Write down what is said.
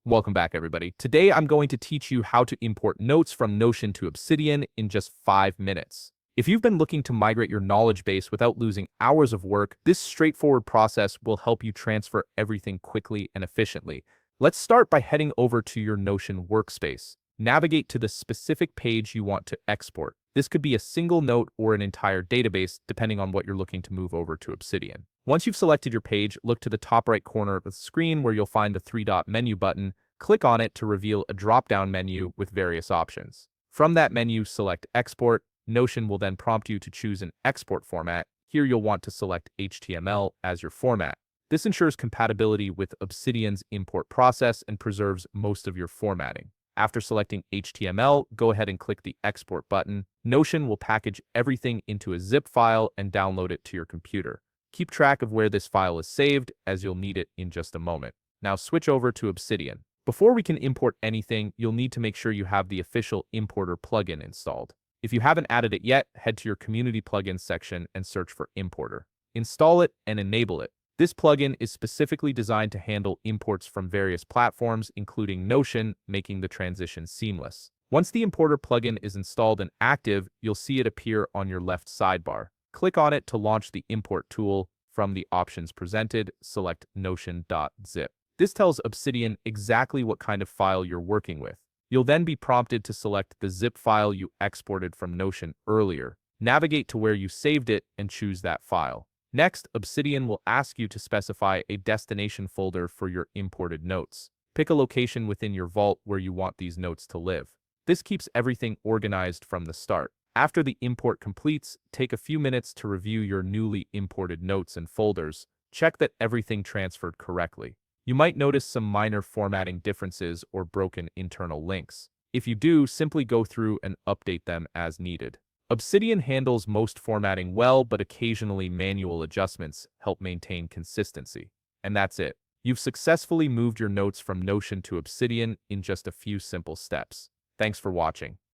Welcome back, everybody. Today, I'm going to teach you how to import notes from Notion to Obsidian in just 5 minutes. If you've been looking to migrate your knowledge base without losing hours of work, this straightforward process will help you transfer everything quickly and efficiently. Let's start by heading over to your Notion workspace. Navigate to the specific page you want to export. This could be a single note or an entire database, depending on what you're looking to move over to Obsidian. Once you've selected your page, look to the top right corner of the screen where you'll find the three-dot menu button. Click on it to reveal a drop-down menu with various options. From that menu, select Export. Notion will then prompt you to choose an export format. Here you'll want to select HTML as your format. This ensures compatibility with Obsidian's import process and preserves most of your formatting. After selecting HTML, go ahead and click the Export button. Notion will package everything into a zip file and download it to your computer. Keep track of where this file is saved, as you'll need it in just a moment. Now switch over to Obsidian. Before we can import anything, you'll need to make sure you have the official importer plugin installed. If you haven't added it yet, head to your community plugins section and search for importer. Install it and enable it. This plugin is specifically designed to handle imports from various platforms, including Notion, making the transition seamless. Once the importer plugin is installed and active, you'll see it appear on your left sidebar. Click on it to launch the import tool. From the options presented, select notion.zip. This tells Obsidian exactly what kind of file you're working with. You'll then be prompted to select the zip file you exported from Notion earlier. Navigate to where you saved it and choose that file. Next, Obsidian will ask you to specify a destination folder for your imported notes. Pick a location within your vault where you want these notes to live. This keeps everything organized from the start. After the import completes, take a few minutes to review your newly imported notes and folders. Check that everything transferred correctly. You might notice some minor formatting differences or broken internal links. If you do, simply go through and update them as needed. Obsidian handles most formatting well, but occasionally manual adjustments help maintain consistency. And that's it. You've successfully moved your notes from Notion to Obsidian in just a few simple steps. Thanks for watching.